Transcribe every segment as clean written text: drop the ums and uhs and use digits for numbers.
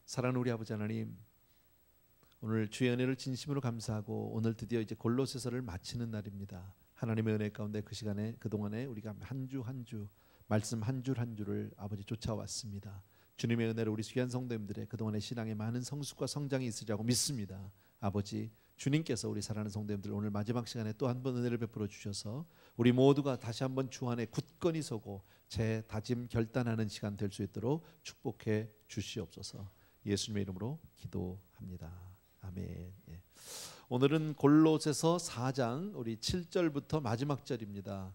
사랑하는 우리 아버지 하나님, 오늘 주의 은혜를 진심으로 감사하고 오늘 드디어 이제 골로새서를 마치는 날입니다. 하나님의 은혜 가운데 그 시간에 그동안에 우리가 한 주 한 주 말씀 한 줄 한 줄을 아버지 쫓아왔습니다. 주님의 은혜로 우리 귀한 성도님들의 그동안의 신앙에 많은 성숙과 성장이 있으리라고 믿습니다. 아버지, 주님께서 우리 사랑하는 성도님들 오늘 마지막 시간에 또 한 번 은혜를 베풀어 주셔서 우리 모두가 다시 한번 주 안에 굳건히 서고 재다짐 결단하는 시간 될 수 있도록 축복해 주시옵소서. 예수님의 이름으로 기도합니다. 아멘. 예. 오늘은 골로새서 4장 우리 7절부터 마지막 절입니다.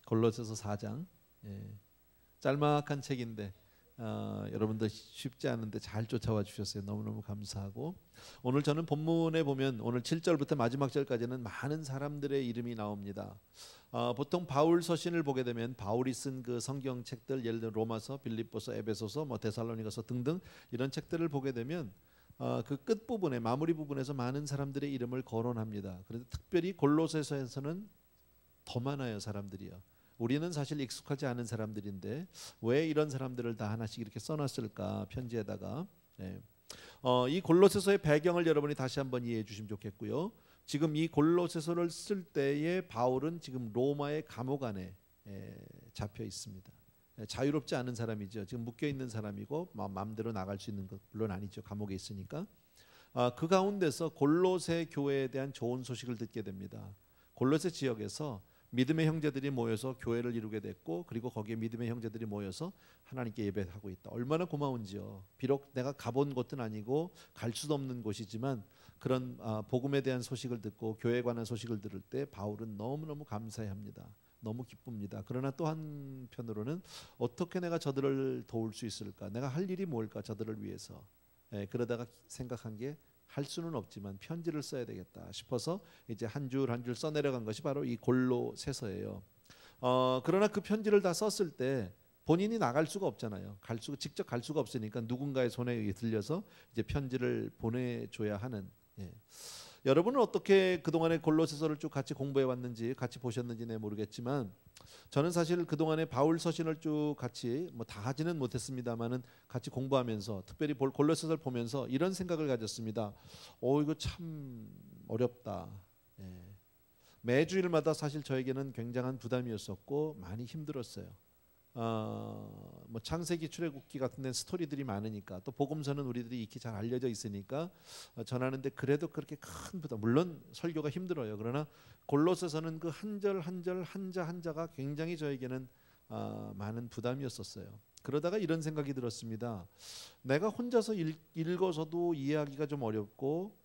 골로새서 4장. 예. 짤막한 책인데 여러분들 쉽지 않은데 잘 쫓아와 주셨어요. 너무너무 감사하고, 오늘 저는 본문에 보면 오늘 7절부터 마지막 절까지는 많은 사람들의 이름이 나옵니다. 보통 바울 서신을 보게 되면 바울이 쓴 그 성경책들, 예를 들어 로마서, 빌립보서, 에베소서, 데살로니가서 등등 이런 책들을 보게 되면 그 끝부분에 마무리 부분에서 많은 사람들의 이름을 거론합니다. 그런데 특별히 골로새서에서는 더 많아요. 사람들이요. 우리는 사실 익숙하지 않은 사람들인데 왜 이런 사람들을 다 하나씩 이렇게 써놨을까 편지에다가. 네. 이 골로새서의 배경을 여러분이 다시 한번 이해해 주시면 좋겠고요. 지금 이 골로새서를 쓸 때에 바울은 지금 로마의 감옥 안에 잡혀 있습니다. 자유롭지 않은 사람이죠. 지금 묶여 있는 사람이고 마음대로 나갈 수 있는 것 물론 아니죠. 감옥에 있으니까. 그 가운데서 골로새 교회에 대한 좋은 소식을 듣게 됩니다. 골로새 지역에서 믿음의 형제들이 모여서 교회를 이루게 됐고, 그리고 거기에 믿음의 형제들이 모여서 하나님께 예배하고 있다. 얼마나 고마운지요. 비록 내가 가본 곳은 아니고 갈 수도 없는 곳이지만 그런 복음에 대한 소식을 듣고 교회에 관한 소식을 들을 때 바울은 너무너무 감사해합니다. 너무 기쁩니다. 그러나 또 한편으로는 어떻게 내가 저들을 도울 수 있을까, 내가 할 일이 뭘까 저들을 위해서. 그러다가 생각한 게 할 수는 없지만 편지를 써야 되겠다 싶어서 이제 한 줄 한 줄 써내려간 것이 바로 이 골로새서예요. 그러나 그 편지를 다 썼을 때 본인이 나갈 수가 없잖아요. 직접 갈 수가 없으니까 누군가의 손에 들려서 이제 편지를 보내줘야 하는. 여러분은 어떻게 그동안에 골로새서를 쭉 같이 공부해 왔는지, 같이 보셨는지 모르겠지만 저는 사실 그동안에 바울 서신을 쭉 같이 다 하지는 못했습니다만은 같이 공부하면서 특별히 골로새서를 보면서 이런 생각을 가졌습니다. 이거 참 어렵다. 매주일마다 사실 저에게는 굉장한 부담이었었고 많이 힘들었어요. 창세기, 출애굽기 같은 데는 스토리들이 많으니까, 또 복음서는 우리들이 익히 잘 알려져 있으니까 전하는데 그래도 그렇게 큰 부담, 물론 설교가 힘들어요. 그러나 골로새서는 그 한 절 한 절 한자 한자가 굉장히 저에게는 많은 부담이었었어요. 그러다가 이런 생각이 들었습니다. 내가 혼자서 읽어서도 이해하기가 좀 어렵고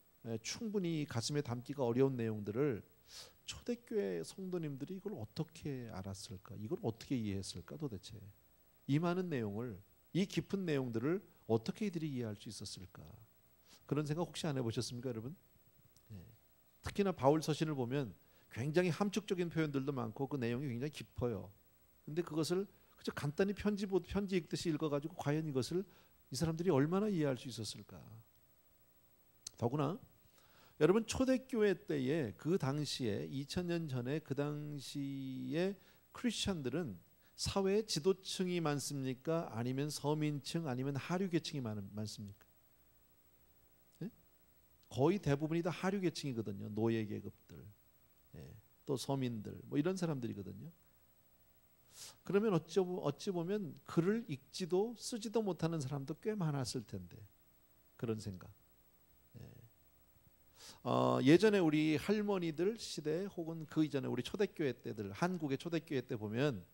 충분히 가슴에 담기가 어려운 내용들을 초대교회 성도님들이 이걸 어떻게 알았을까? 이걸 어떻게 이해했을까? 도대체 이 많은 내용을, 이 깊은 내용들을 어떻게 이들이 이해할 수 있었을까? 그런 생각 혹시 안 해보셨습니까, 여러분? 특히나 바울 서신을 보면 굉장히 함축적인 표현들도 많고 그 내용이 굉장히 깊어요. 근데 그것을 그저 간단히 편지 읽듯이 읽어가지고 과연 이것을 이 사람들이 얼마나 이해할 수 있었을까? 더구나 여러분, 초대교회 때에 그 당시에 2000년 전에 그 당시에 크리스천들은 사회의 지도층이 많습니까? 아니면 서민층, 아니면 하류계층이 많습니까? 네? 거의 대부분이 다 하류계층이거든요. 노예계급들, 또 서민들, 이런 사람들이거든요. 그러면 어찌 보면 글을 읽지도 쓰지도 못하는 사람도 꽤 많았을 텐데, 그런 생각. 예전에 우리 할머니들 시대 혹은 그 이전에 우리 초대교회 때들, 한국의 초대교회 때 보면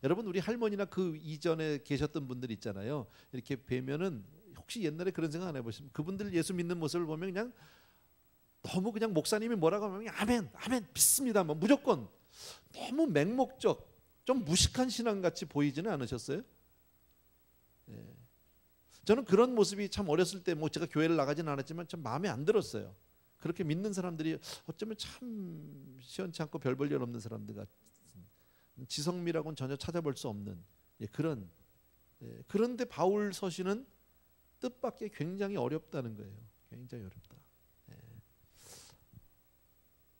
여러분, 우리 할머니나 그 이전에 계셨던 분들 있잖아요. 이렇게 뵈면은 혹시 옛날에 그런 생각 안 해보시면, 그분들 예수 믿는 모습을 보면 그냥 너무 그냥 목사님이 뭐라고 하면 아멘 아멘 믿습니다 무조건, 너무 맹목적, 좀 무식한 신앙같이 보이지는 않으셨어요? 저는 그런 모습이 참 어렸을 때 제가 교회를 나가지는 않았지만 참 마음에 안 들었어요. 그렇게 믿는 사람들이 어쩌면 참 시원치 않고 별 볼 일 없는 사람들 같은, 지성미라고는 전혀 찾아볼 수 없는 그런. 그런데 바울 서신은 뜻밖의 굉장히 어렵다는 거예요. 굉장히 어렵다.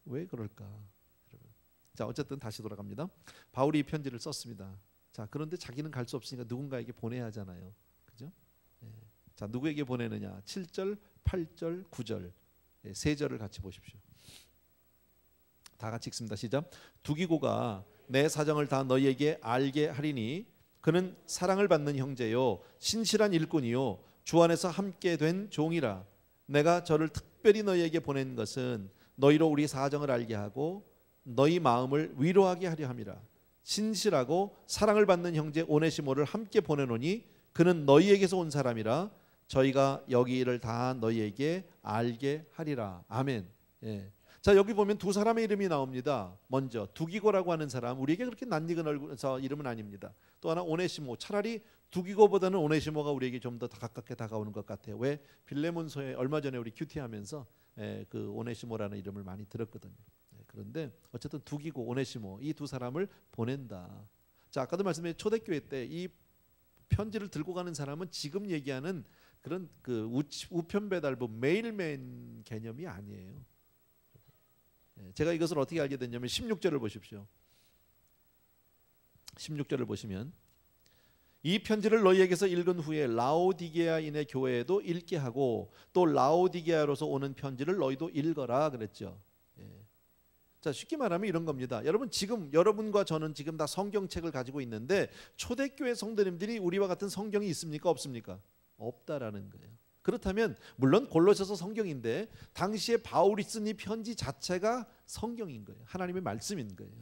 왜 그럴까, 여러분? 자, 어쨌든 다시 돌아갑니다. 바울이 이 편지를 썼습니다. 자, 그런데 자기는 갈 수 없으니까 누군가에게 보내야 하잖아요. 그죠? 예. 자, 누구에게 보내느냐? 7절, 8절, 9절 세 절을 같이 보십시오. 다 같이 읽습니다. 시작. 두기고가 내 사정을 다 너희에게 알게 하리니 그는 사랑을 받는 형제요 신실한 일꾼이요 주 안에서 함께 된 종이라. 내가 저를 특별히 너희에게 보낸 것은 너희로 우리 사정을 알게 하고 너희 마음을 위로하게 하려 함이라. 신실하고 사랑을 받는 형제 오네시모를 함께 보내노니 그는 너희에게서 온 사람이라. 저희가 여기 일을 다 너희에게 알게 하리라. 아멘. 예. 자, 여기 보면 두 사람의 이름이 나옵니다. 먼저 두기고라고 하는 사람, 우리에게 그렇게 낯익은 이름은 아닙니다. 또 하나 오네시모. 차라리 두기고보다는 오네시모가 우리에게 좀 더 가깝게 다가오는 것 같아요. 왜? 빌레몬서에 얼마 전에 우리 큐티하면서 그 오네시모라는 이름을 많이 들었거든요. 그런데 어쨌든 두기고, 오네시모 이 두 사람을 보낸다. 자, 아까도 말씀드린 초대교회 때 이 편지를 들고 가는 사람은 지금 얘기하는 그런 그 우편 배달부 메일맨 개념이 아니에요. 제가 이것을 어떻게 알게 됐냐면 16절을 보십시오. 16절을 보시면 이 편지를 너희에게서 읽은 후에 라오디게아인의 교회에도 읽게 하고 또 라오디게아로서 오는 편지를 너희도 읽어라 그랬죠. 자, 쉽게 말하면 이런 겁니다. 여러분, 지금 여러분과 저는 지금 다 성경책을 가지고 있는데 초대교회 성도님들이 우리와 같은 성경이 있습니까? 없습니까? 없다라는 거예요. 그렇다면 물론 골로새서 성경인데 당시에 바울이 쓴 이 편지 자체가 성경인 거예요. 하나님의 말씀인 거예요.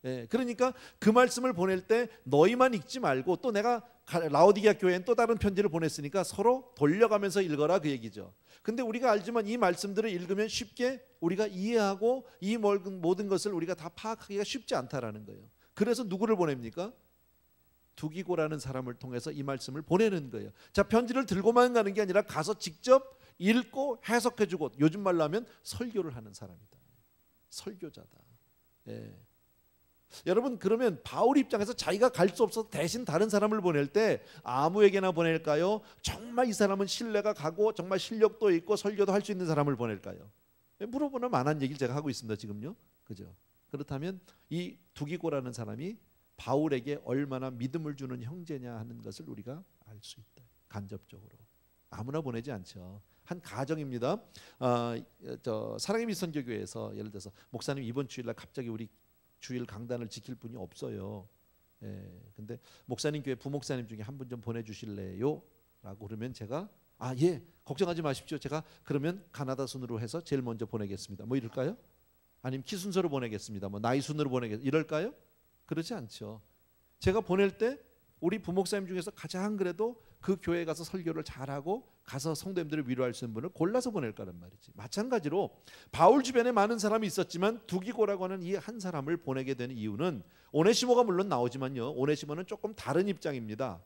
예, 그러니까 그 말씀을 보낼 때 너희만 읽지 말고 또 내가 라오디게아 교회엔 또 다른 편지를 보냈으니까 서로 돌려가면서 읽어라 그 얘기죠. 근데 우리가 알지만 이 말씀들을 읽으면 쉽게 우리가 이해하고 이 모든 것을 우리가 다 파악하기가 쉽지 않다라는 거예요. 그래서 누구를 보냅니까? 두기고라는 사람을 통해서 이 말씀을 보내는 거예요. 자, 편지를 들고만 가는 게 아니라 가서 직접 읽고 해석해주고, 요즘 말로 하면 설교를 하는 사람이다. 설교자다. 예. 여러분, 그러면 바울 입장에서 자기가 갈 수 없어서 대신 다른 사람을 보낼 때 아무에게나 보낼까요? 정말 이 사람은 신뢰가 가고 정말 실력도 있고 설교도 할 수 있는 사람을 보낼까요? 물어보나 만한 얘기를 제가 하고 있습니다 지금요. 그죠? 그렇다면 이 두기고라는 사람이 바울에게 얼마나 믿음을 주는 형제냐 하는 것을 우리가 알 수 있다. 간접적으로 아무나 보내지 않죠. 한 가정입니다. 사랑의 미선교교회에서 예를 들어서 목사님 이번 주일날 갑자기 우리 주일 강단을 지킬 분이 없어요. 근데 목사님 교회 부목사님 중에 한 분 좀 보내주실래요? 라고 그러면 제가 예, 걱정하지 마십시오. 제가 그러면 가나다 순으로 해서 제일 먼저 보내겠습니다. 뭐 이럴까요? 아니면 키 순서로 보내겠습니다. 뭐 나이 순으로 보내겠습니다. 이럴까요? 그렇지 않죠. 제가 보낼 때 우리 부목사님 중에서 가장 그래도 그 교회에 가서 설교를 잘하고 가서 성도님들을 위로할 수 있는 분을 골라서 보낼 거란 말이지. 마찬가지로 바울 주변에 많은 사람이 있었지만 두기고라고 하는 이 한 사람을 보내게 된 이유는, 오네시모가 물론 나오지만요, 오네시모는 조금 다른 입장입니다.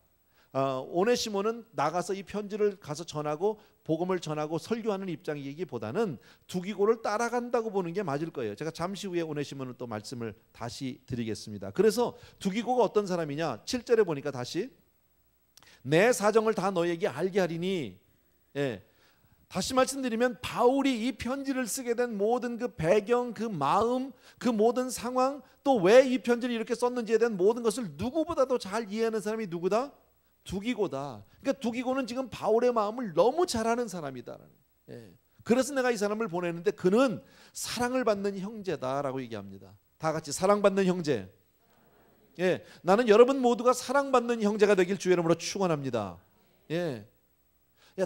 오네시모는 나가서 이 편지를 가서 전하고 복음을 전하고 설교하는 입장이기보다는 두기고를 따라간다고 보는 게 맞을 거예요. 제가 잠시 후에 오네시모는 또 말씀을 다시 드리겠습니다. 그래서 두기고가 어떤 사람이냐, 7절에 보니까 다시 내 사정을 다 너에게 알게 하리니, 다시 말씀드리면 바울이 이 편지를 쓰게 된 모든 그 배경, 그 마음, 그 모든 상황, 또 왜 이 편지를 이렇게 썼는지에 대한 모든 것을 누구보다도 잘 이해하는 사람이 누구다? 두기고다. 그러니까 두기고는 지금 바울의 마음을 너무 잘 아는 사람이다. 그래서 내가 이 사람을 보내는데 그는 사랑을 받는 형제다라고 얘기합니다. 다 같이 사랑받는 형제. 나는 여러분 모두가 사랑받는 형제가 되길 주의 이름으로 축원합니다.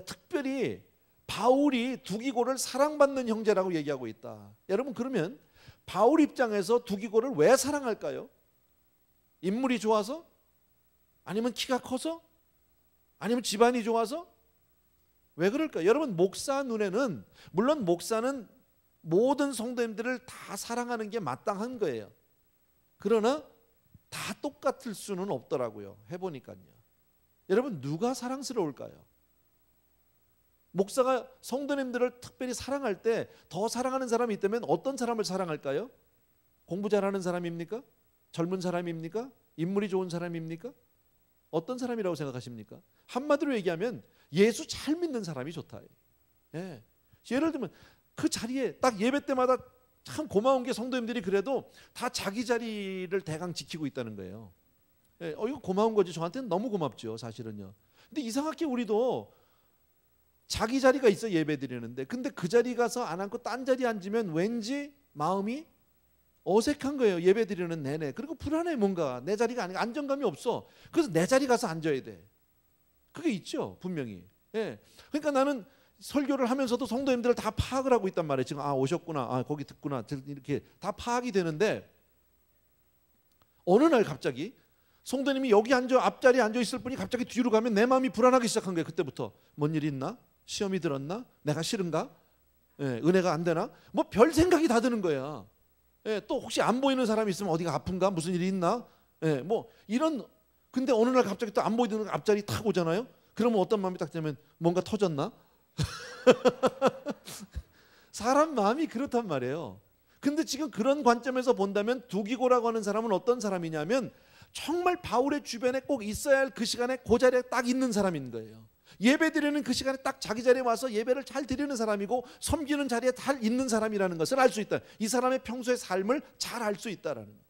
특별히 바울이 두기고를 사랑받는 형제라고 얘기하고 있다. 여러분, 그러면 바울 입장에서 두기고를 왜 사랑할까요? 인물이 좋아서? 아니면 키가 커서? 아니면 집안이 좋아서? 왜 그럴까요? 여러분, 목사 눈에는 물론 목사는 모든 성도님들을 다 사랑하는 게 마땅한 거예요. 그러나 다 똑같을 수는 없더라고요. 해보니까요. 여러분, 누가 사랑스러울까요? 목사가 성도님들을 특별히 사랑할 때 더 사랑하는 사람이 있다면 어떤 사람을 사랑할까요? 공부 잘하는 사람입니까? 젊은 사람입니까? 인물이 좋은 사람입니까? 어떤 사람이라고 생각하십니까? 한마디로 얘기하면 예수 잘 믿는 사람이 좋다. 예를 들면 그 자리에 딱 예배 때마다 참 고마운 게 성도님들이 그래도 다 자기 자리를 대강 지키고 있다는 거예요. 예, 이거 고마운 거지. 저한테는 너무 고맙죠, 사실은요. 근데 이상하게 우리도 자기 자리가 있어 예배 드리는데, 근데 그 자리 가서 안 앉고 딴 자리에 앉으면 왠지 마음이 어색한 거예요. 예배 드리는 내내. 그리고 불안해. 뭔가 내 자리가 아니고 안정감이 없어. 그래서 내 자리 가서 앉아야 돼. 그게 있죠, 분명히. 예. 그러니까 나는 설교를 하면서도 성도님들을 다 파악을 하고 있단 말이에요. 지금 오셨구나, 거기 듣구나, 이렇게 다 파악이 되는데, 어느 날 갑자기 성도님이 여기 앞자리에 앉아 있을 분이 갑자기 뒤로 가면 내 마음이 불안하기 시작한 거예요. 그때부터 뭔 일이 있나? 시험이 들었나? 내가 싫은가? 예, 은혜가 안 되나? 뭐 별 생각이 다 드는 거야. 예, 또 혹시 안 보이는 사람이 있으면 어디가 아픈가? 무슨 일이 있나? 예, 뭐 이런. 근데 어느 날 갑자기 또 안 보이는 앞자리 탁 오잖아요. 그러면 어떤 마음이 딱 들면 뭔가 터졌나? 사람 마음이 그렇단 말이에요. 근데 지금 그런 관점에서 본다면 두기고라고 하는 사람은 어떤 사람이냐면 정말 바울의 주변에 꼭 있어야 할 그 시간에 그 자리에 딱 있는 사람인 거예요. 예배 드리는 그 시간에 딱 자기 자리에 와서 예배를 잘 드리는 사람이고 섬기는 자리에 잘 있는 사람이라는 것을 알 수 있다. 이 사람의 평소의 삶을 잘 알 수 있다라는 거예요.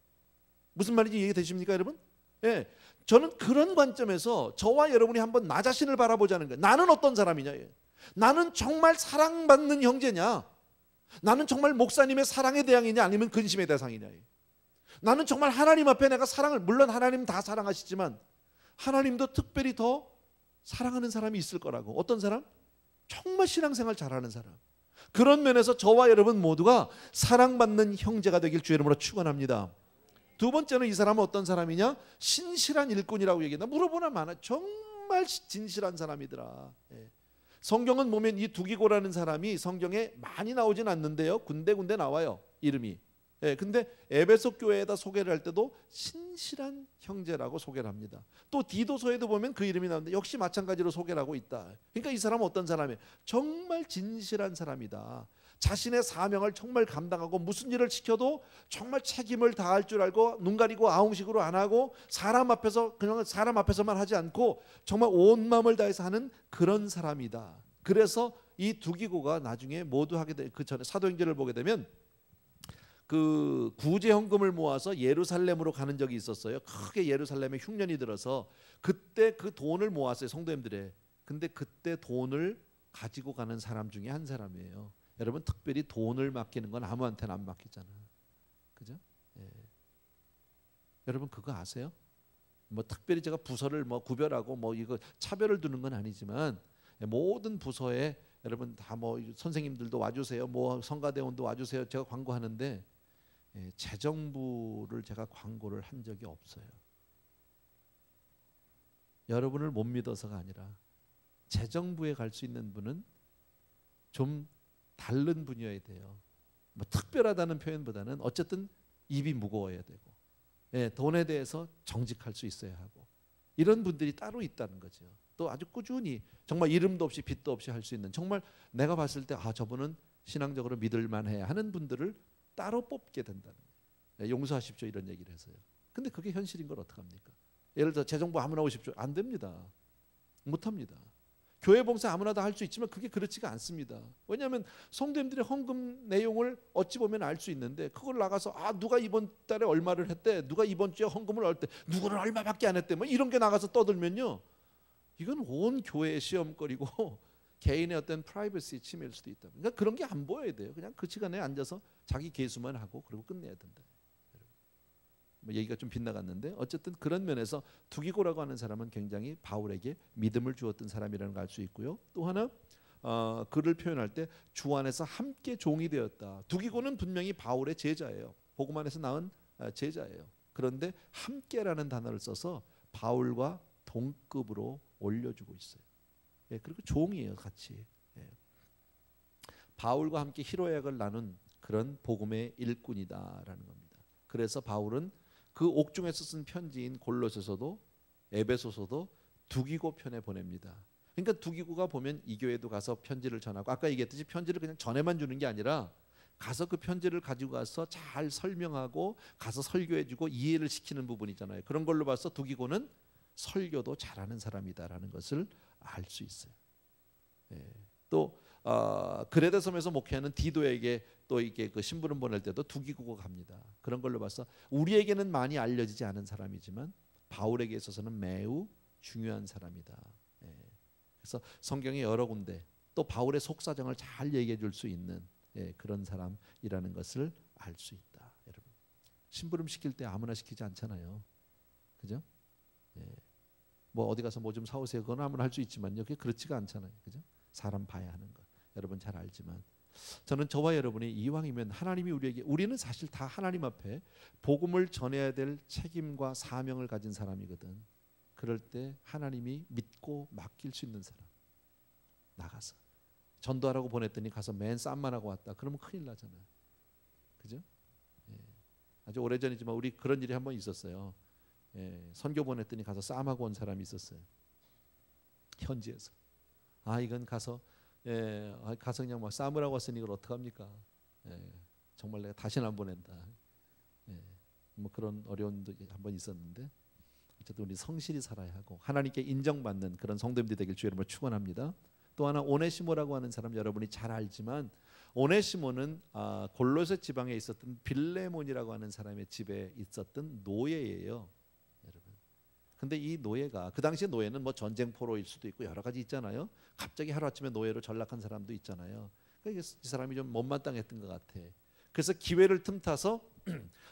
무슨 말인지 이해되십니까, 여러분? 예, 저는 그런 관점에서 저와 여러분이 한번 나 자신을 바라보자는 거예요. 나는 어떤 사람이냐? 나는 정말 사랑받는 형제냐? 나는 정말 목사님의 사랑의 대상이냐 아니면 근심의 대상이냐? 나는 정말 하나님 앞에 내가 사랑을, 물론 하나님 다 사랑하시지만 하나님도 특별히 더 사랑하는 사람이 있을 거라고. 어떤 사람? 정말 신앙생활 잘하는 사람. 그런 면에서 저와 여러분 모두가 사랑받는 형제가 되길 주의 이름으로 축원합니다. 두 번째는 이 사람은 어떤 사람이냐? 신실한 일꾼이라고 얘기한다. 물어보나 마나 정말 진실한 사람이더라. 예. 성경은 보면 이 두기고라는 사람이 성경에 많이 나오진 않는데요, 군데군데 나와요, 이름이. 예, 근데 에베소 교회에다 소개를 할 때도 신실한 형제라고 소개를 합니다. 또 디도서에도 보면 그 이름이 나오는데 역시 마찬가지로 소개를 하고 있다. 그러니까 이 사람은 어떤 사람이에요? 정말 진실한 사람이다. 자신의 사명을 정말 감당하고 무슨 일을 시켜도 정말 책임을 다할 줄 알고 눈 가리고 아웅식으로 안 하고 사람 앞에서 그냥 사람 앞에서만 하지 않고 정말 온 마음을 다해서 하는 그런 사람이다. 그래서 이 두기고가 나중에 모두 하게 될 그 전에 사도행전을 보게 되면 그 구제 헌금을 모아서 예루살렘으로 가는 적이 있었어요. 크게 예루살렘에 흉년이 들어서 그때 그 돈을 모았어요, 성도님들의. 근데 그때 돈을 가지고 가는 사람 중에 한 사람이에요. 여러분, 특별히 돈을 맡기는 건 아무한테나 안 맡기잖아, 그죠? 예. 여러분 그거 아세요? 뭐 특별히 제가 부서를 뭐 구별하고 뭐 이거 차별을 두는 건 아니지만 모든 부서에 여러분 다 뭐 선생님들도 와주세요, 뭐 성가대원도 와주세요. 제가 광고하는데 재정부를 제가 광고를 한 적이 없어요. 여러분을 못 믿어서가 아니라 재정부에 갈 수 있는 분은 좀 다른 분이어야 돼요. 뭐 특별하다는 표현보다는 어쨌든 입이 무거워야 되고, 예, 돈에 대해서 정직할 수 있어야 하고, 이런 분들이 따로 있다는 거죠. 또 아주 꾸준히 정말 이름도 없이 빚도 없이 할 수 있는, 정말 내가 봤을 때 저분은 신앙적으로 믿을만해 하는 분들을 따로 뽑게 된다는 거예요. 예, 용서하십시오 이런 얘기를 해서요. 근데 그게 현실인 걸 어떡합니까? 예를 들어 재정부 아무나 오십시오. 안 됩니다. 못합니다. 교회 봉사 아무나 다 할 수 있지만 그게 그렇지가 않습니다. 왜냐하면 성도님들의 헌금 내용을 어찌 보면 알 수 있는데 그걸 나가서 누가 이번 달에 얼마를 했대, 누가 이번 주에 헌금을 할 때 누구는 얼마밖에 안 했대, 뭐 이런 게 나가서 떠들면요, 이건 온 교회의 시험거리고 개인의 어떤 프라이버시 침해일 수도 있다. 그러니까 그런 게 안 보여야 돼요. 그냥 그 시간에 앉아서 자기 계수만 하고 그리고 끝내야 된다. 뭐 얘기가 좀 빗나갔는데 어쨌든 그런 면에서 두기고라고 하는 사람은 굉장히 바울에게 믿음을 주었던 사람이라는 걸 알 수 있고요. 또 하나 그를 표현할 때 주 안에서 함께 종이 되었다. 두기고는 분명히 바울의 제자예요. 복음 안에서 낳은 제자예요. 그런데 함께라는 단어를 써서 바울과 동급으로 올려주고 있어요. 예, 그리고 종이에요, 같이. 예. 바울과 함께 희로약을 나눈 그런 복음의 일꾼이다라는 겁니다. 그래서 바울은 그 옥중에서 쓴 편지인 골로새서도 에베소서도 두기고 편에 보냅니다. 그러니까 두기고가 보면 이 교회도 가서 편지를 전하고, 아까 얘기했듯이 편지를 그냥 전해만 주는 게 아니라 가서 그 편지를 가지고 가서 잘 설명하고 가서 설교해주고 이해를 시키는 부분이잖아요. 그런 걸로 봐서 두기고는 설교도 잘하는 사람이다라는 것을 알 수 있어요. 예. 또 그레데 섬에서 목회하는 디도에게 또 이게 그 심부름 보낼 때도 두기고가 갑니다. 그런 걸로 봐서 우리에게는 많이 알려지지 않은 사람이지만 바울에게 있어서는 매우 중요한 사람이다. 예. 그래서 성경의 여러 군데 또 바울의 속사정을 잘 얘기해 줄 수 있는 그런 사람이라는 것을 알 수 있다. 여러분, 심부름 시킬 때 아무나 시키지 않잖아요. 그죠? 뭐 어디 가서 뭐 좀 사오세요. 그건 아무나 할 수 있지만요. 그게 그렇지가 않잖아요. 그죠? 사람 봐야 하는 거. 여러분 잘 알지만 저는 저와 여러분이 이왕이면 하나님이 우리는 사실 다 하나님 앞에 복음을 전해야 될 책임과 사명을 가진 사람이거든. 그럴 때 하나님이 믿고 맡길 수 있는 사람 나가서 전도하라고 보냈더니 가서 맨 쌈만 하고 왔다. 그러면 큰일 나잖아요. 그죠? 아주 오래전이지만 우리 그런 일이 한번 있었어요. 선교 보냈더니 가서 쌈하고 온 사람이 있었어요. 현지에서. 이건 가서 가서 그냥 막 쌈을 하고 왔으니 이걸 어떡합니까? 정말 내가 다시는 안 보낸다. 뭐 그런 어려움도 한번 있었는데 어쨌든 우리 성실히 살아야 하고 하나님께 인정받는 그런 성도님들이 되길 주 여러분을 축원합니다. 또 하나 오네시모라고 하는 사람 여러분이 잘 알지만 오네시모는 골로새 지방에 있었던 빌레몬이라고 하는 사람의 집에 있었던 노예예요. 여러분. 근데 이 노예가 그 당시에 노예는 뭐 전쟁포로일 수도 있고 여러 가지 있잖아요. 갑자기 하루아침에 노예로 전락한 사람도 있잖아요. 그러니까 이 사람이 좀 못마땅했던 것 같아. 그래서 기회를 틈타서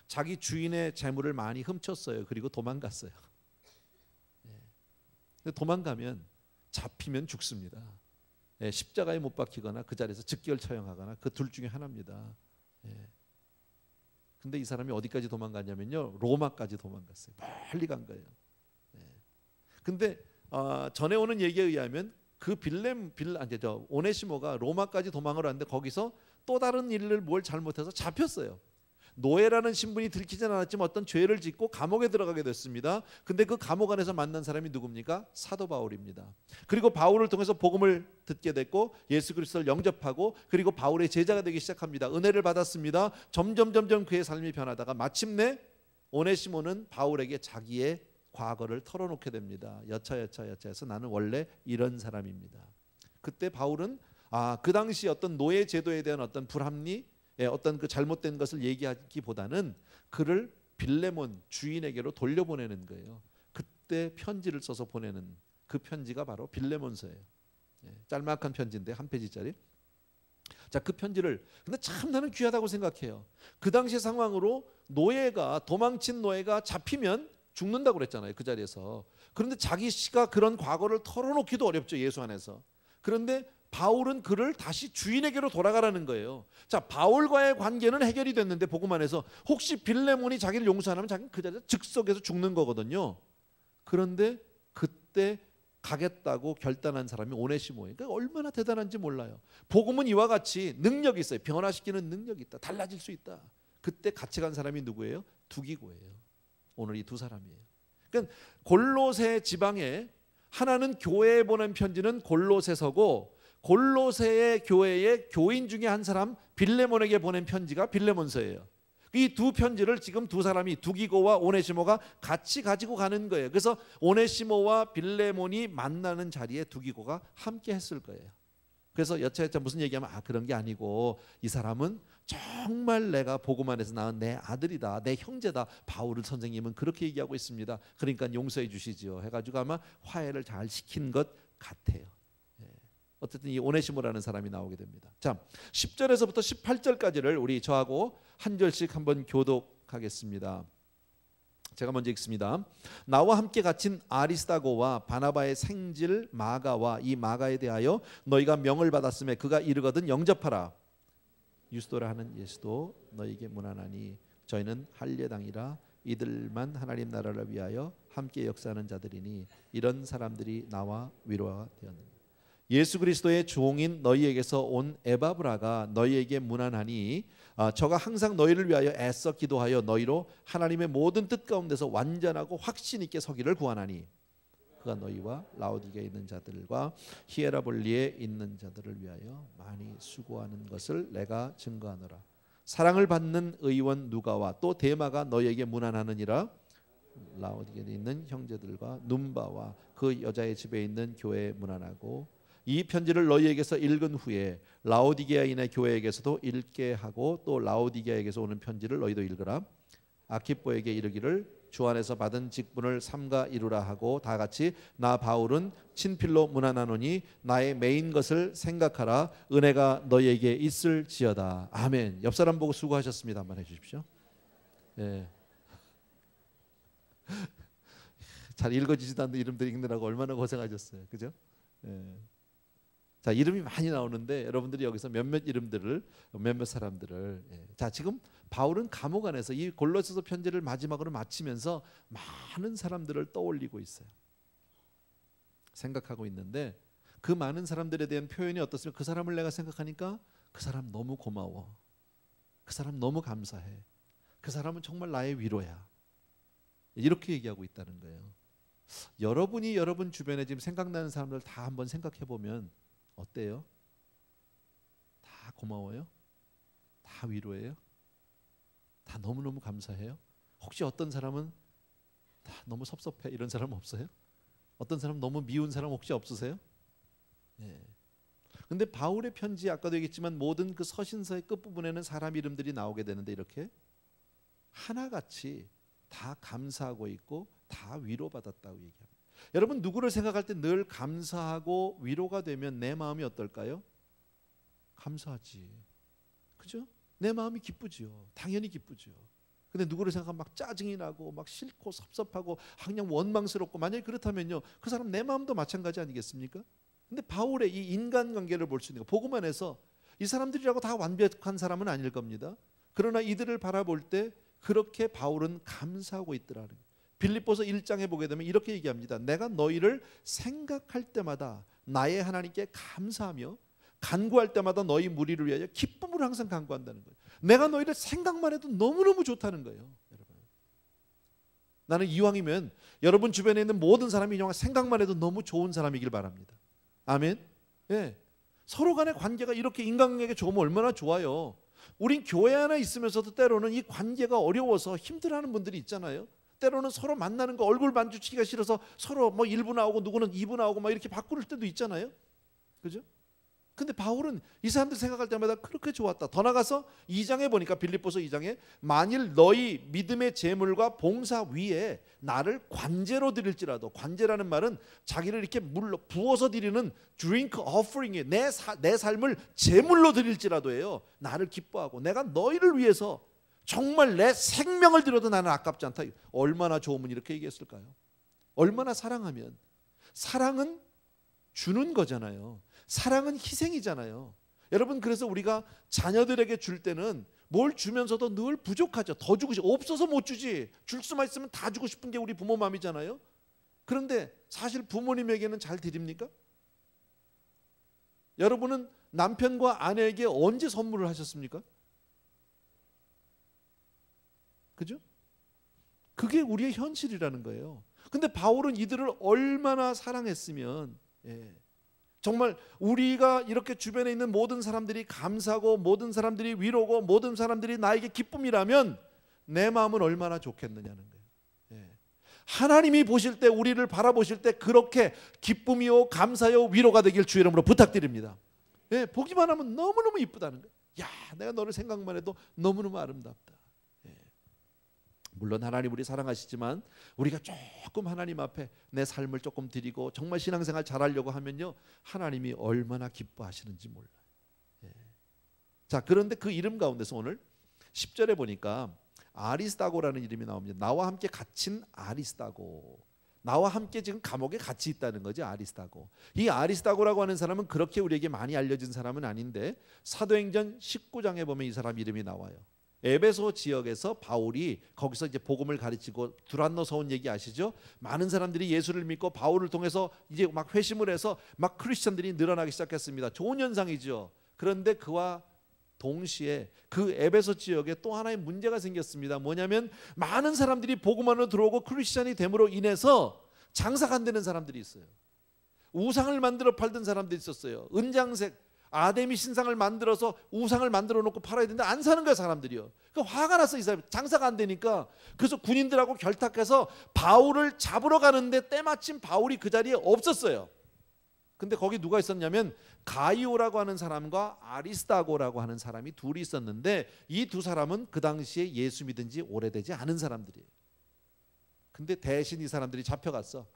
자기 주인의 재물을 많이 훔쳤어요. 그리고 도망갔어요. 도망가면 잡히면 죽습니다. 십자가에 못 박히거나 그 자리에서 즉결 처형하거나 그 둘 중에 하나입니다. 근데 이 사람이 어디까지 도망갔냐면요, 로마까지 도망갔어요. 멀리 간 거예요. 근데 전해오는 얘기에 의하면 그 오네시모가 로마까지 도망을 왔는데 거기서 또 다른 일을 뭘 잘못해서 잡혔어요. 노예라는 신분이 들키진 않았지만 어떤 죄를 짓고 감옥에 들어가게 됐습니다. 근데 그 감옥 안에서 만난 사람이 누굽니까? 사도 바울입니다. 그리고 바울을 통해서 복음을 듣게 됐고 예수 그리스도를 영접하고 그리고 바울의 제자가 되기 시작합니다. 은혜를 받았습니다. 점점 그의 삶이 변하다가 마침내 오네시모는 바울에게 자기의 과거를 털어놓게 됩니다. 여차해서 나는 원래 이런 사람입니다. 그때 바울은 그 당시 어떤 노예 제도에 대한 어떤 불합리, 어떤 그 잘못된 것을 얘기하기보다는 그를 빌레몬 주인에게로 돌려보내는 거예요. 그때 편지를 써서 보내는 그 편지가 바로 빌레몬서예요. 짤막한 편지인데 한 페이지짜리. 자, 그 편지를 근데 참 나는 귀하다고 생각해요. 그 당시 상황으로 도망친 노예가 잡히면 죽는다고 그랬잖아요. 그 자리에서. 그런데 자기 씨가 그런 과거를 털어놓기도 어렵죠. 예수 안에서. 그런데 바울은 그를 다시 주인에게로 돌아가라는 거예요. 자, 바울과의 관계는 해결이 됐는데 복음 안에서 혹시 빌레몬이 자기를 용서 안 하면 자기는 그 자리에서 즉석에서 죽는 거거든요. 그런데 그때 가겠다고 결단한 사람이 오네시모예요. 그러니까 얼마나 대단한지 몰라요. 복음은 이와 같이 능력이 있어요. 변화시키는 능력이 있다. 달라질 수 있다. 그때 같이 간 사람이 누구예요? 두기고예요. 오늘 이 두 사람이에요. 그러니까 골로새 지방에 하나는 교회에 보낸 편지는 골로새서고 골로새의 교회의 교인 중에 한 사람 빌레몬에게 보낸 편지가 빌레몬서예요. 이 두 편지를 지금 두 사람이 두기고와 오네시모가 같이 가지고 가는 거예요. 그래서 오네시모와 빌레몬이 만나는 자리에 두기고가 함께 했을 거예요. 그래서 여차여차 무슨 얘기하면 그런 게 아니고 이 사람은 정말 내가 복음 안에서 낳은 내 아들이다, 내 형제다. 바울 선생님은 그렇게 얘기하고 있습니다. 그러니까 용서해 주시지요 해가지고 아마 화해를 잘 시킨 것 같아요. 어쨌든 이 오네시모라는 사람이 나오게 됩니다. 자, 10절에서부터 18절까지를 우리 저하고 한 절씩 한번 교독하겠습니다. 제가 먼저 읽습니다. 나와 함께 갇힌 아리스다고와 바나바의 생질 마가와 이 마가에 대하여 너희가 명을 받았음에 그가 이르거든 영접하라. 유스도라 하는 예수도 너희에게 문안하니 저희는 할례당이라 이들만 하나님 나라를 위하여 함께 역사하는 자들이니 이런 사람들이 나와 위로가 되었느니라. 예수 그리스도의 종인 너희에게서 온 에바브라가 너희에게 문안하니 저가 항상 너희를 위하여 애써 기도하여 너희로 하나님의 모든 뜻 가운데서 완전하고 확신 있게 서기를 구하나니 그가 너희와 라오디게에 있는 자들과 히에라볼리에 있는 자들을 위하여 많이 수고하는 것을 내가 증거하노라. 사랑을 받는 의원 누가와 또 데마가 너희에게 문안하느니라. 라오디게에 있는 형제들과 num바와 그 여자의 집에 있는 교회에 문안하고 이 편지를 너희에게서 읽은 후에 라오디게아인의 교회에게서도 읽게 하고 또 라오디게아에게서 오는 편지를 너희도 읽으라. 아키포에게 이르기를 주 안에서 받은 직분을 삼가 이루라 하고 다 같이 나 바울은 친필로 문안하노니 나의 메인 것을 생각하라. 은혜가 너희에게 있을지어다. 아멘. 옆 사람 보고 수고하셨습니다. 한번 해주십시오. 예. 잘 읽어지지도 않는 이름들 읽느라고 얼마나 고생하셨어요. 그죠? 예. 자, 이름이 많이 나오는데 여러분들이 여기서 몇몇 이름들을, 몇몇 사람들을, 자, 지금 바울은 감옥 안에서 이 골로새서 편지를 마지막으로 마치면서 많은 사람들을 떠올리고 있어요. 생각하고 있는데 그 많은 사람들에 대한 표현이 어떻습니까? 그 사람을 내가 생각하니까 그 사람 너무 고마워. 그 사람 너무 감사해. 그 사람은 정말 나의 위로야. 이렇게 얘기하고 있다는 거예요. 여러분이 여러분 주변에 지금 생각나는 사람들 다 한번 생각해 보면 어때요? 다 고마워요? 다 위로해요? 다 너무너무 감사해요? 혹시 어떤 사람은 다 너무 섭섭해 이런 사람 없어요? 어떤 사람 너무 미운 사람 혹시 없으세요? 네. 근데 바울의 편지 아까도 얘기했지만 모든 그 서신서의 끝부분에는 사람 이름들이 나오게 되는데 이렇게 하나같이 다 감사하고 있고 다 위로받았다고 얘기합니다. 여러분 누구를 생각할 때 늘 감사하고 위로가 되면 내 마음이 어떨까요? 감사하지. 그죠? 내 마음이 기쁘지요. 당연히 기쁘죠. 근데 누구를 생각하면 막 짜증이 나고 막 싫고 섭섭하고 그냥 원망스럽고 만약에 그렇다면요. 그 사람 내 마음도 마찬가지 아니겠습니까? 근데 바울의 이 인간관계를 볼 수 있는 거 보고만 해서 이 사람들이라고 다 완벽한 사람은 아닐 겁니다. 그러나 이들을 바라볼 때 그렇게 바울은 감사하고 있더라는 거예요. 빌립보서 1장에 보게 되면 이렇게 얘기합니다. 내가 너희를 생각할 때마다 나의 하나님께 감사하며 간구할 때마다 너희 무리를 위하여 기쁨으로 항상 간구한다는 거예요. 내가 너희를 생각만 해도 너무너무 좋다는 거예요. 여러분. 나는 이왕이면 여러분 주변에 있는 모든 사람이 이왕 생각만 해도 너무 좋은 사람이길 바랍니다. 아멘. 예. 서로 간의 관계가 이렇게 인간관계가 좋으면 얼마나 좋아요. 우린 교회 안에 있으면서도 때로는 이 관계가 어려워서 힘들어하는 분들이 있잖아요. 때로는 서로 만나는 거 얼굴 마주치기가 싫어서 서로 뭐 1부 나오고 누구는 2부 나오고 막 이렇게 바꾸는 때도 있잖아요. 그죠? 근데 바울은 이 사람들 생각할 때마다 그렇게 좋았다. 더 나가서 2장에 보니까 빌립보서 2장에 만일 너희 믿음의 제물과 봉사 위에 나를 관제로 드릴지라도, 관제라는 말은 자기를 이렇게 물로 부어서 드리는 drink offering이에요. 내 삶을 제물로 드릴지라도예요. 나를 기뻐하고 내가 너희를 위해서 정말 내 생명을 들여도 나는 아깝지 않다. 얼마나 좋으면 이렇게 얘기했을까요? 얼마나 사랑하면. 사랑은 주는 거잖아요. 사랑은 희생이잖아요. 여러분 그래서 우리가 자녀들에게 줄 때는 뭘 주면서도 늘 부족하죠. 더 주고 싶어. 없어서 못 주지. 줄 수만 있으면 다 주고 싶은 게 우리 부모 마음이잖아요. 그런데 사실 부모님에게는 잘 드립니까? 여러분은 남편과 아내에게 언제 선물을 하셨습니까? 그죠? 그게 우리의 현실이라는 거예요. 근데 바울은 이들을 얼마나 사랑했으면 정말 우리가 이렇게 주변에 있는 모든 사람들이 감사하고 모든 사람들이 위로고 모든 사람들이 나에게 기쁨이라면 내 마음은 얼마나 좋겠느냐는 거예요. 하나님이 보실 때 우리를 바라보실 때 그렇게 기쁨이요 감사요 위로가 되길 주의 이름으로 부탁드립니다. 보기만 하면 너무너무 이쁘다는 거예요. 야, 내가 너를 생각만 해도 너무너무 아름답다. 물론 하나님 우리 사랑하시지만 우리가 조금 하나님 앞에 내 삶을 조금 드리고 정말 신앙생활 잘하려고 하면요 하나님이 얼마나 기뻐하시는지 몰라요. 자, 그런데 그 이름 가운데서 오늘 10절에 보니까 아리스다고라는 이름이 나옵니다. 나와 함께 갇힌 아리스다고. 나와 함께 지금 감옥에 같이 있다는 거죠. 아리스다고. 이 아리스다고라고 하는 사람은 그렇게 우리에게 많이 알려진 사람은 아닌데 사도행전 19장에 보면 이 사람 이름이 나와요. 에베소 지역에서 바울이 거기서 이제 복음을 가르치고 두란노서 온 얘기 아시죠? 많은 사람들이 예수를 믿고 바울을 통해서 이제 막 회심을 해서 막 크리스천들이 늘어나기 시작했습니다. 좋은 현상이죠. 그런데 그와 동시에 그 에베소 지역에 또 하나의 문제가 생겼습니다. 뭐냐면 많은 사람들이 복음 안으로 들어오고 크리스천이 됨으로 인해서 장사가 안 되는 사람들이 있어요. 우상을 만들어 팔던 사람들이 있었어요. 은장색 아데미 신상을 만들어서 우상을 만들어 놓고 팔아야 되는데 안 사는 거야 사람들이요. 그러니까 화가 났어 이 사람이. 장사가 안 되니까. 그래서 군인들하고 결탁해서 바울을 잡으러 가는데 때마침 바울이 그 자리에 없었어요. 근데 거기 누가 있었냐면 가이오라고 하는 사람과 아리스다고라고 하는 사람이 둘이 있었는데 이 두 사람은 그 당시에 예수 믿은 지 오래되지 않은 사람들이에요. 근데 대신 이 사람들이 잡혀갔어.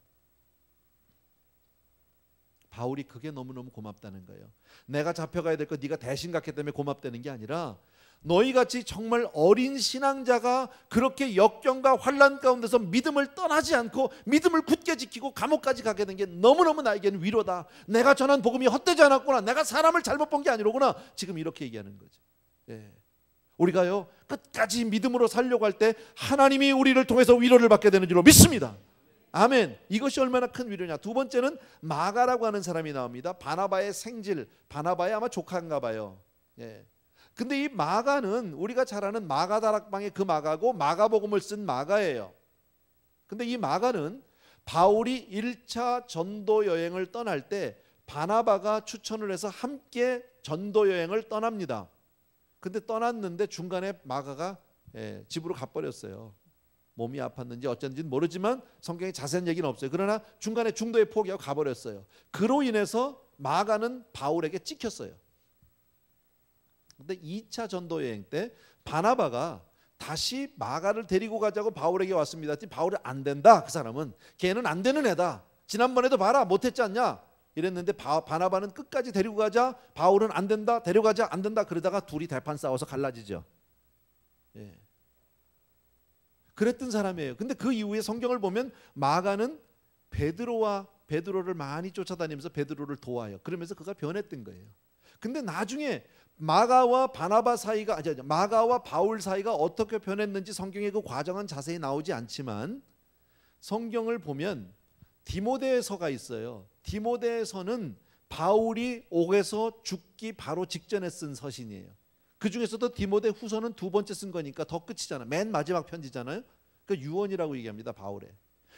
바울이 그게 너무너무 고맙다는 거예요. 내가 잡혀가야 될 거 네가 대신 갔기 때문에 고맙다는 게 아니라 너희같이 정말 어린 신앙자가 그렇게 역경과 환난 가운데서 믿음을 떠나지 않고 믿음을 굳게 지키고 감옥까지 가게 된 게 너무너무 나에게는 위로다. 내가 전한 복음이 헛되지 않았구나. 내가 사람을 잘못 본 게 아니로구나. 지금 이렇게 얘기하는 거죠. 예. 우리가요 끝까지 믿음으로 살려고 할 때 하나님이 우리를 통해서 위로를 받게 되는 줄로 믿습니다. 아멘. 이것이 얼마나 큰 위로냐. 두 번째는 마가라고 하는 사람이 나옵니다. 바나바의 생질, 바나바의 아마 조카인가 봐요. 예. 근데 이 마가는 우리가 잘 아는 마가다락방의 그 마가고 마가복음을 쓴 마가예요. 근데 이 마가는 바울이 1차 전도 여행을 떠날 때 바나바가 추천을 해서 함께 전도 여행을 떠납니다. 근데 떠났는데 중간에 마가가 집으로 가버렸어요. 몸이 아팠는지 어쩐지는 모르지만 성경에 자세한 얘기는 없어요. 그러나 중간에 중도에 포기하고 가버렸어요. 그로 인해서 마가는 바울에게 찍혔어요. 근데 2차 전도 여행 때 바나바가 다시 마가를 데리고 가자고 바울에게 왔습니다. 바울은 안 된다. 그 사람은 걔는 안 되는 애다. 지난번에도 봐라 못했지 않냐 이랬는데 바나바는 끝까지 데리고 가자. 바울은 안 된다. 데려가자. 안 된다. 그러다가 둘이 대판 싸워서 갈라지죠. 예. 그랬던 사람이에요. 근데 그 이후에 성경을 보면 마가는 베드로를 많이 쫓아다니면서 베드로를 도와요. 그러면서 그가 변했던 거예요. 근데 나중에 마가와 바울 사이가 어떻게 변했는지 성경에 그 과정은 자세히 나오지 않지만 성경을 보면 디모데서가 있어요. 디모데서는 바울이 옥에서 죽기 바로 직전에 쓴 서신이에요. 그 중에서도 디모데 후서는 두 번째 쓴 거니까 더 끝이잖아요. 맨 마지막 편지잖아요. 그 유언이라고 얘기합니다. 바울에.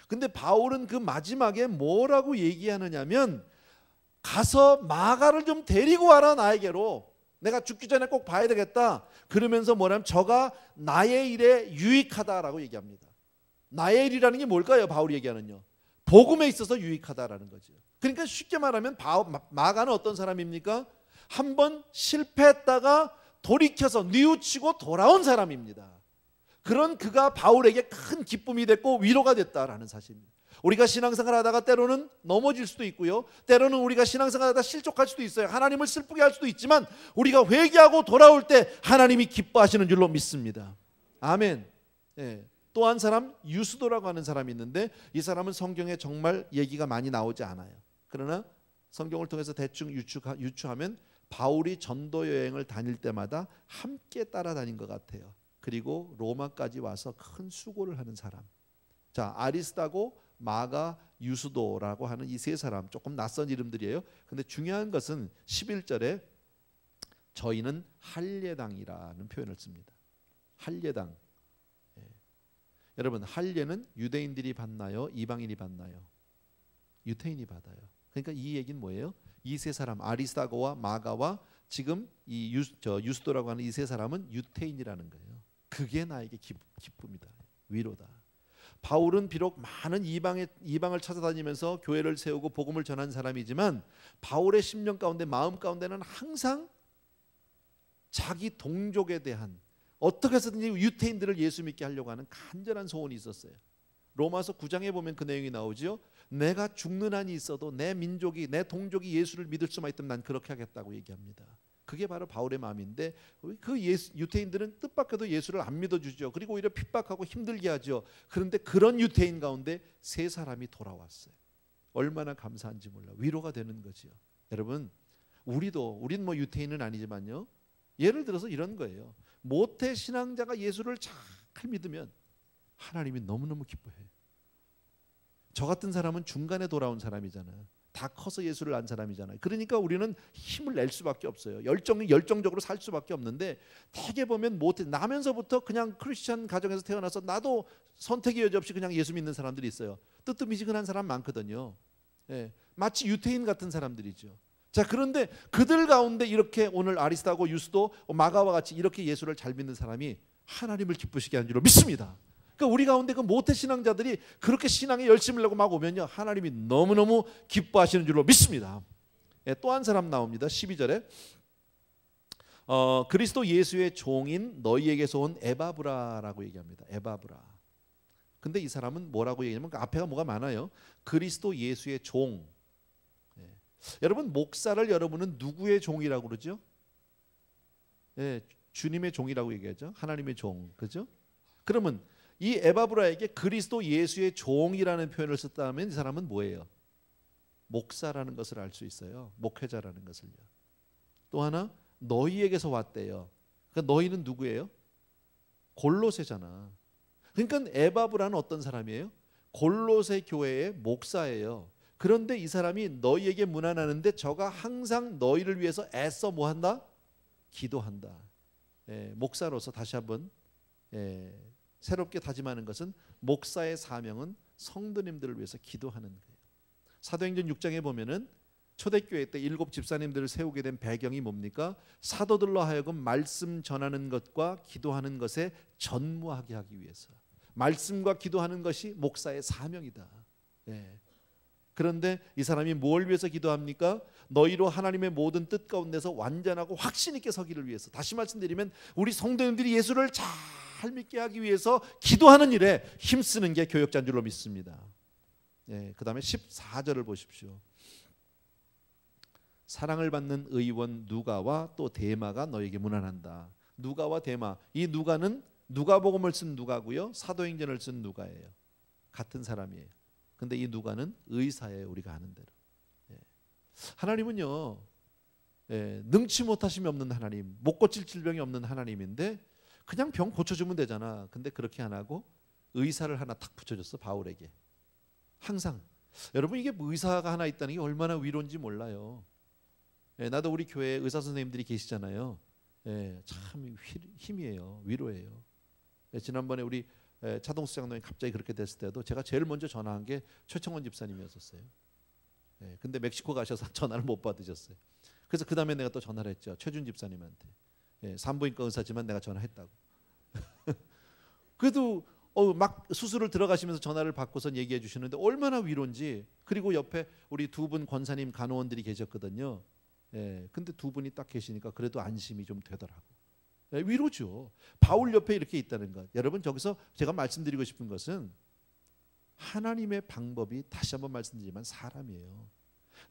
근데 바울은 그 마지막에 뭐라고 얘기하느냐면 가서 마가를 좀 데리고 와라 나에게로. 내가 죽기 전에 꼭 봐야 되겠다. 그러면서 뭐냐면 저가 나의 일에 유익하다라고 얘기합니다. 나의 일이라는 게 뭘까요? 바울이 얘기하는요. 복음에 있어서 유익하다라는 거죠. 그러니까 쉽게 말하면 마가는 어떤 사람입니까? 한번 실패했다가 돌이켜서 뉘우치고 돌아온 사람입니다. 그런 그가 바울에게 큰 기쁨이 됐고 위로가 됐다라는 사실입니다. 우리가 신앙생활 하다가 때로는 넘어질 수도 있고요. 때로는 우리가 신앙생활 하다가 실족할 수도 있어요. 하나님을 슬프게 할 수도 있지만 우리가 회개하고 돌아올 때 하나님이 기뻐하시는 줄로 믿습니다. 아멘. 예. 또 한 사람 유스도라고 하는 사람이 있는데 이 사람은 성경에 정말 얘기가 많이 나오지 않아요. 그러나 성경을 통해서 대충 유추하면 바울이 전도 여행을 다닐 때마다 함께 따라다닌 것 같아요. 그리고 로마까지 와서 큰 수고를 하는 사람. 자, 아리스다고, 마가, 유스도라고 하는 이 세 사람 조금 낯선 이름들이에요. 근데 중요한 것은 11절에 저희는 할례당이라는 표현을 씁니다. 할례당. 예. 여러분 할례는 유대인들이 받나요? 이방인이 받나요? 유대인이 받아요. 그러니까 이 얘기는 뭐예요? 이 세 사람 아리스다고와 마가와 지금 이 유스도라고 하는 이 세 사람은 유대인이라는 거예요. 그게 나에게 기쁨이다. 위로다. 바울은 비록 많은 이방을 찾아다니면서 교회를 세우고 복음을 전한 사람이지만 바울의 심령 가운데 마음 가운데는 항상 자기 동족에 대한 어떻게 해서든지 유대인들을 예수 믿게 하려고 하는 간절한 소원이 있었어요. 로마서 9장에 보면 그 내용이 나오죠. 내가 죽는 한이 있어도 내 민족이 내 동족이 예수를 믿을 수만 있다면 난 그렇게 하겠다고 얘기합니다. 그게 바로 바울의 마음인데 그 유대인들은 뜻밖에도 예수를 안 믿어주죠. 그리고 오히려 핍박하고 힘들게 하죠. 그런데 그런 유대인 가운데 세 사람이 돌아왔어요. 얼마나 감사한지 몰라. 위로가 되는 거죠. 여러분 우리는 뭐 유대인은 아니지만요. 예를 들어서 이런 거예요. 모태 신앙자가 예수를 잘 믿으면 하나님이 너무너무 기뻐해요. 저 같은 사람은 중간에 돌아온 사람이잖아요. 다 커서 예수를 안 사람이잖아요. 그러니까 우리는 힘을 낼 수밖에 없어요. 열정적으로 살 수밖에 없는데 대개 보면 나면서부터 그냥 크리스찬 가정에서 태어나서 나도 선택의 여지 없이 그냥 예수 믿는 사람들이 있어요. 뜨뜻미지근한 사람 많거든요. 예, 마치 유대인 같은 사람들이죠. 자, 그런데 그들 가운데 이렇게 오늘 아리스다고 유스도 마가와 같이 이렇게 예수를 잘 믿는 사람이 하나님을 기쁘시게 하는 줄로 믿습니다. 그러니까 우리 가운데 그 모태 신앙자들이 그렇게 신앙에 열심을 내고 막 오면요 하나님이 너무너무 기뻐하시는 줄로 믿습니다. 또 한 사람 나옵니다. 12절에 그리스도 예수의 종인 너희에게서 온 에바브라라고 얘기합니다. 에바브라. 근데 이 사람은 뭐라고 얘기하냐면 앞에가 뭐가 많아요. 그리스도 예수의 종. 여러분 목사를 여러분은 누구의 종이라고 그러죠? 주님의 종이라고 얘기하죠. 하나님의 종. 그죠? 그러면 이 에바브라에게 그리스도 예수의 종이라는 표현을 썼다면 이 사람은 뭐예요? 목사라는 것을 알 수 있어요. 목회자라는 것을요. 또 하나 너희에게서 왔대요. 그러니까 너희는 누구예요? 골로새잖아. 그러니까 에바브라는 어떤 사람이에요? 골로새 교회의 목사예요. 그런데 이 사람이 너희에게 문안하는데 저가 항상 너희를 위해서 애써 뭐한다? 기도한다. 목사로서 다시 한번 새롭게 다짐하는 것은 목사의 사명은 성도님들을 위해서 기도하는 거예요. 사도행전 6장에 보면은 초대교회 때 7 집사님들을 세우게 된 배경이 뭡니까? 사도들로 하여금 말씀 전하는 것과 기도하는 것에 전무하게 하기 위해서. 말씀과 기도하는 것이 목사의 사명이다. 그런데 이 사람이 뭘 위해서 기도합니까? 너희로 하나님의 모든 뜻 가운데서 완전하고 확신 있게 서기를 위해서. 다시 말씀드리면 우리 성도님들이 예수를 잘 믿게 하기 위해서 기도하는 일에 힘쓰는 게 교역자인 줄로 믿습니다. 그 다음에 14절을 보십시오. 사랑을 받는 의원 누가와 또 데마가 너에게 문안한다. 누가와 데마, 이 누가는 누가복음을 쓴 누가고요, 사도행전을 쓴 누가예요. 같은 사람이에요. 근데 이 누가는 의사예요. 우리가 아는 대로. 하나님은요, 능치 못하심이 없는 하나님, 못 고칠 질병이 없는 하나님인데 그냥 병 고쳐주면 되잖아. 근데 그렇게 안 하고 의사를 하나 탁 붙여줬어. 바울에게. 항상. 여러분 이게 의사가 하나 있다는 게 얼마나 위로인지 몰라요. 나도 우리 교회에 의사 선생님들이 계시잖아요. 참 힘이에요. 위로예요. 지난번에 우리 차동수 장로님 갑자기 그렇게 됐을 때도 제가 제일 먼저 전화한 게 최청원 집사님이었었어요. 근데 멕시코 가셔서 전화를 못 받으셨어요. 그래서 그 다음에 내가 또 전화를 했죠. 최준 집사님한테. 산부인과 의사지만 내가 전화했다고. 그래도 막 수술을 들어가시면서 전화를 받고선 얘기해 주시는데 얼마나 위로인지. 그리고 옆에 우리 두 분 권사님 간호원들이 계셨거든요. 근데 두 분이 딱 계시니까 그래도 안심이 좀 되더라고. 위로죠. 바울 옆에 이렇게 있다는 것. 여러분 저기서 제가 말씀드리고 싶은 것은 하나님의 방법이 다시 한번 말씀드리지만 사람이에요.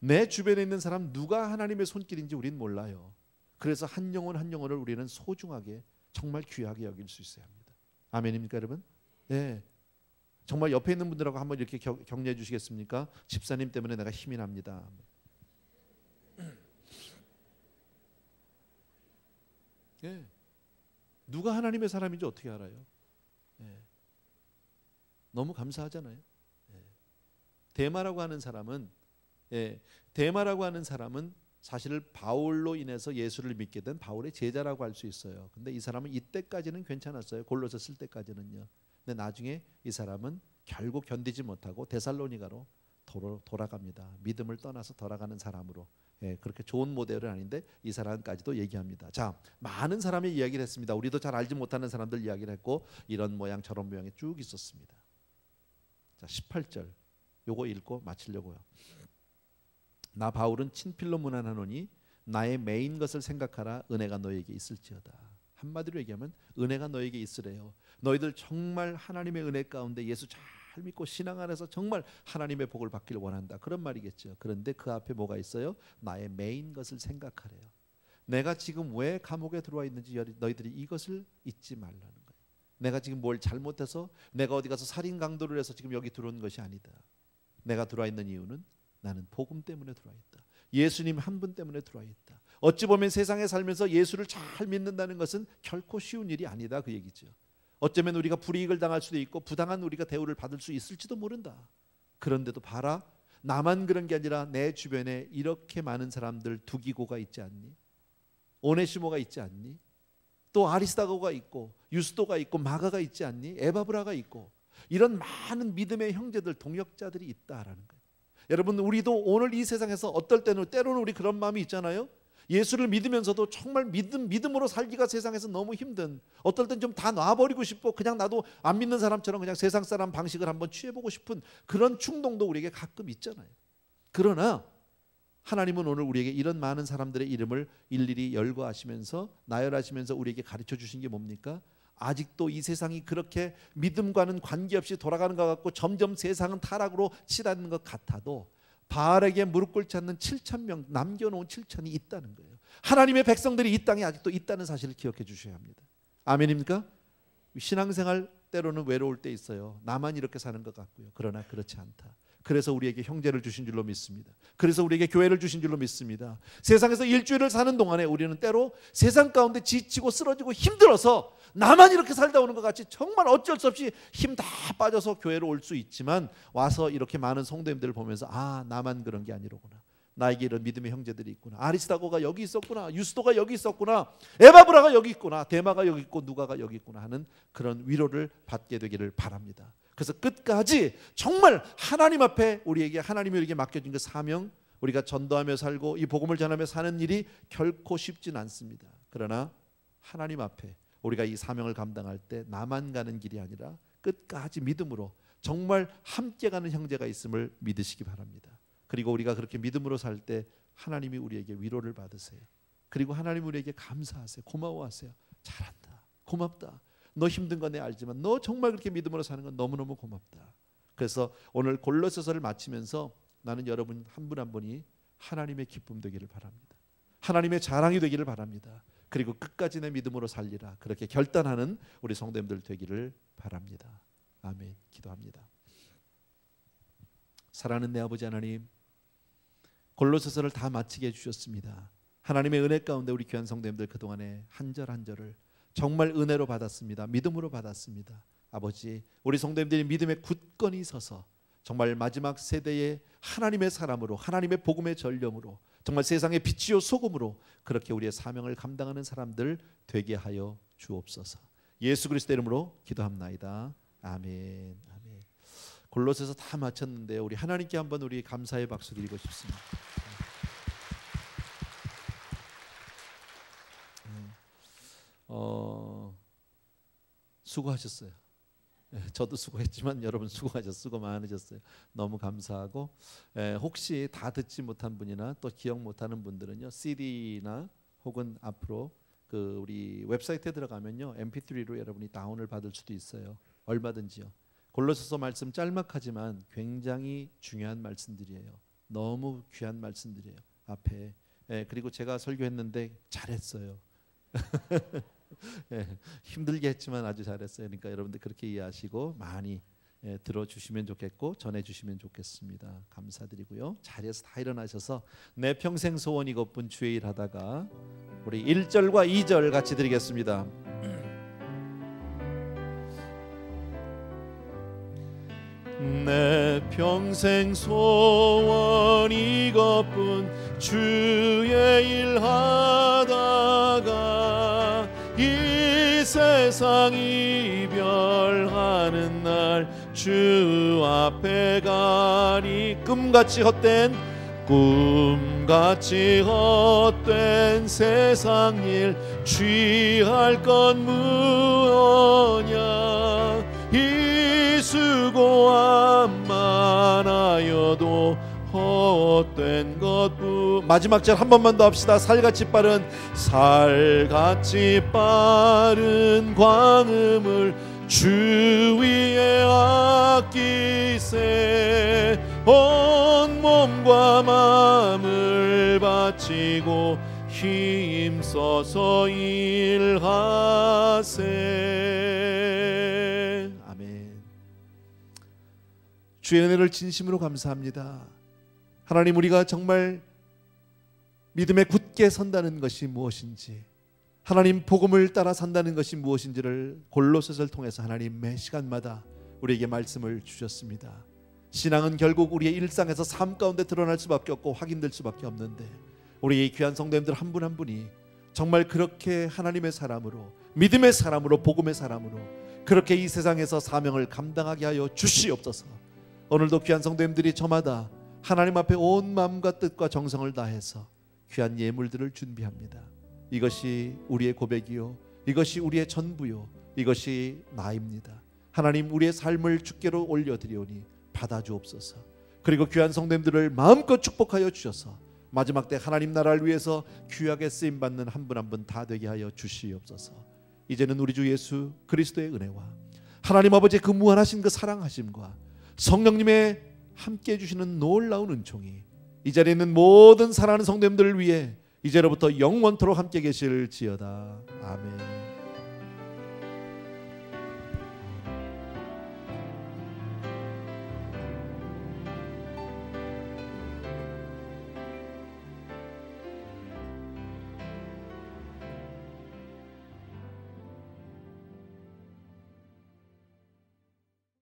내 주변에 있는 사람 누가 하나님의 손길인지 우리는 몰라요. 그래서 한 영혼 한 영혼을 우리는 소중하게 정말 귀하게 여길 수 있어야 합니다. 아멘입니까 여러분? 정말 옆에 있는 분들하고 한번 이렇게 격려해 주시겠습니까? 집사님 때문에 내가 힘이 납니다. 누가 하나님의 사람인지 어떻게 알아요? 너무 감사하잖아요. 데마라고 하는 사람은 사실 바울로 인해서 예수를 믿게 된 바울의 제자라고 할 수 있어요. 근데 이 사람은 이때까지는 괜찮았어요. 골로새 쓸 때까지는요. 근데 나중에 이 사람은 결국 견디지 못하고 데살로니가로 돌아갑니다. 믿음을 떠나서 돌아가는 사람으로. 그렇게 좋은 모델은 아닌데 이 사람까지도 얘기합니다. 자, 많은 사람의 이야기를 했습니다. 우리도 잘 알지 못하는 사람들 이야기를 했고 이런 모양 저런 모양이 쭉 있었습니다. 자, 18절 요거 읽고 마치려고요. 나 바울은 친필로 문안하노니 나의 매인 것을 생각하라. 은혜가 너에게 있을지어다. 한마디로 얘기하면 은혜가 너에게 있으래요. 너희들 정말 하나님의 은혜 가운데 예수 잘 믿고 신앙 안에서 정말 하나님의 복을 받기를 원한다. 그런 말이겠죠. 그런데 그 앞에 뭐가 있어요? 나의 매인 것을 생각하래요. 내가 지금 왜 감옥에 들어와 있는지 너희들이 이것을 잊지 말라는 거예요. 내가 지금 뭘 잘못해서 내가 어디 가서 살인 강도를 해서 지금 여기 들어온 것이 아니다. 내가 들어와 있는 이유는 나는 복음 때문에 들어와 있다. 예수님 한 분 때문에 들어와 있다. 어찌 보면 세상에 살면서 예수를 잘 믿는다는 것은 결코 쉬운 일이 아니다. 그 얘기죠. 어쩌면 우리가 불이익을 당할 수도 있고 부당한 우리가 대우를 받을 수 있을지도 모른다. 그런데도 봐라. 나만 그런 게 아니라 내 주변에 이렇게 많은 사람들 두기고가 있지 않니? 오네시모가 있지 않니? 또 아리스다고가 있고 유스도가 있고 마가가 있지 않니? 에바브라가 있고 이런 많은 믿음의 형제들 동역자들이 있다라는 거예요. 여러분 우리도 오늘 이 세상에서 어떨 때로는 우리 그런 마음이 있잖아요. 예수를 믿으면서도 정말 믿음으로 살기가 세상에서 너무 힘든, 어떨 땐 좀 다 놔버리고 싶고 그냥 나도 안 믿는 사람처럼 그냥 세상 사람 방식을 한번 취해보고 싶은 그런 충동도 우리에게 가끔 있잖아요. 그러나 하나님은 오늘 우리에게 이런 많은 사람들의 이름을 일일이 열거하시면서 나열하시면서 우리에게 가르쳐 주신 게 뭡니까? 아직도 이 세상이 그렇게 믿음과는 관계없이 돌아가는 것 같고 점점 세상은 타락으로 치닫는 것 같아도 바알에게 무릎 꿇지 않는 7,000명 남겨놓은 7,000이 있다는 거예요. 하나님의 백성들이 이 땅에 아직도 있다는 사실을 기억해 주셔야 합니다. 아멘입니까? 신앙생활 때로는 외로울 때 있어요. 나만 이렇게 사는 것 같고요. 그러나 그렇지 않다. 그래서 우리에게 형제를 주신 줄로 믿습니다. 그래서 우리에게 교회를 주신 줄로 믿습니다. 세상에서 일주일을 사는 동안에 우리는 때로 세상 가운데 지치고 쓰러지고 힘들어서 나만 이렇게 살다 오는 것 같이 정말 어쩔 수 없이 힘 다 빠져서 교회로 올 수 있지만 와서 이렇게 많은 성도님들을 보면서 아, 나만 그런 게 아니로구나. 나에게 이런 믿음의 형제들이 있구나. 아리스다고가 여기 있었구나. 유스도가 여기 있었구나. 에바브라가 여기 있구나. 데마가 여기 있고 누가가 여기 있구나 하는 그런 위로를 받게 되기를 바랍니다. 그래서 끝까지 정말 하나님 앞에 우리에게 하나님이 우리에게 맡겨진 그 사명, 우리가 전도하며 살고 이 복음을 전하며 사는 일이 결코 쉽진 않습니다. 그러나 하나님 앞에 우리가 이 사명을 감당할 때 나만 가는 길이 아니라 끝까지 믿음으로 정말 함께 가는 형제가 있음을 믿으시기 바랍니다. 그리고 우리가 그렇게 믿음으로 살 때 하나님이 우리에게 위로를 받으세요. 그리고 하나님 우리에게 감사하세요. 고마워하세요. 잘한다. 고맙다. 너 힘든 건 내 알지만 너 정말 그렇게 믿음으로 사는 건 너무너무 고맙다. 그래서 오늘 골로새서를 마치면서 나는 여러분 한 분 한 분이 하나님의 기쁨 되기를 바랍니다. 하나님의 자랑이 되기를 바랍니다. 그리고 끝까지 내 믿음으로 살리라. 그렇게 결단하는 우리 성도님들 되기를 바랍니다. 아멘. 기도합니다. 사랑하는 내 아버지 하나님, 골로새서를 다 마치게 해주셨습니다. 하나님의 은혜 가운데 우리 귀한 성도님들 그동안에 한 절 한 절을 정말 은혜로 받았습니다. 믿음으로 받았습니다. 아버지, 우리 성도님들이 믿음에 굳건히 서서 정말 마지막 세대의 하나님의 사람으로, 하나님의 복음의 전령으로, 정말 세상의 빛이요 소금으로 그렇게 우리의 사명을 감당하는 사람들 되게 하여 주옵소서. 예수 그리스도 이름으로 기도합나이다. 아멘. 아멘. 골로새서 다 마쳤는데 우리 하나님께 한번 우리 감사의 박수 드리고 싶습니다. 수고하셨어요. 저도 수고했지만 여러분 수고 많으셨어요. 너무 감사하고 혹시 다 듣지 못한 분이나 또 기억 못하는 분들은요, CD나 혹은 앞으로 그 우리 웹사이트에 들어가면요, MP3로 여러분이 다운을 받을 수도 있어요. 얼마든지요. 골로새서 말씀 짤막하지만 굉장히 중요한 말씀들이에요. 너무 귀한 말씀들이에요. 앞에 그리고 제가 설교했는데 잘했어요. 힘들게 했지만 아주 잘했어요. 그러니까 여러분들 그렇게 이해하시고 많이 들어주시면 좋겠고 전해주시면 좋겠습니다. 감사드리고요. 자리에서 다 일어나셔서 내 평생 소원 이것뿐 주의 일 하다가 우리 1절과 2절 같이 드리겠습니다. 내 평생 소원 이것뿐 주의 일 하다가 이 세상 이별하는 날 주 앞에 가니 꿈같이 헛된 세상 일 취할 건 무엇냐 이 수고함만 하여도 헛된 것뿐. 마지막 절 한 번만 더 합시다. 살같이 빠른 광음을 주 위에 아끼세 온 몸과 마음을 바치고 힘써서 일하세. 아멘. 주의 은혜를 진심으로 감사합니다. 하나님, 우리가 정말 믿음에 굳게 선다는 것이 무엇인지, 하나님 복음을 따라 산다는 것이 무엇인지를 골로새서를 통해서 하나님 매 시간마다 우리에게 말씀을 주셨습니다. 신앙은 결국 우리의 일상에서 삶 가운데 드러날 수밖에 없고 확인될 수밖에 없는데 우리 귀한 성도님들 한 분 한 분이 정말 그렇게 하나님의 사람으로, 믿음의 사람으로, 복음의 사람으로 그렇게 이 세상에서 사명을 감당하게 하여 주시옵소서. 오늘도 귀한 성도님들이 저마다 하나님 앞에 온 마음과 뜻과 정성을 다해서 귀한 예물들을 준비합니다. 이것이 우리의 고백이요, 이것이 우리의 전부요, 이것이 나입니다. 하나님, 우리의 삶을 주께로 올려드리오니 받아주옵소서. 그리고 귀한 성도님들을 마음껏 축복하여 주셔서 마지막 때 하나님 나라를 위해서 귀하게 쓰임 받는 한 분 한 분 다 되게 하여 주시옵소서. 이제는 우리 주 예수 그리스도의 은혜와 하나님 아버지의 그 무한하신 그 사랑하심과 성령님의 함께해 주시는 놀라운 은총이 이 자리에 있는 모든 사랑하는 성도님들을 위해 이제로부터 영원토록 함께 계실지어다. 아멘.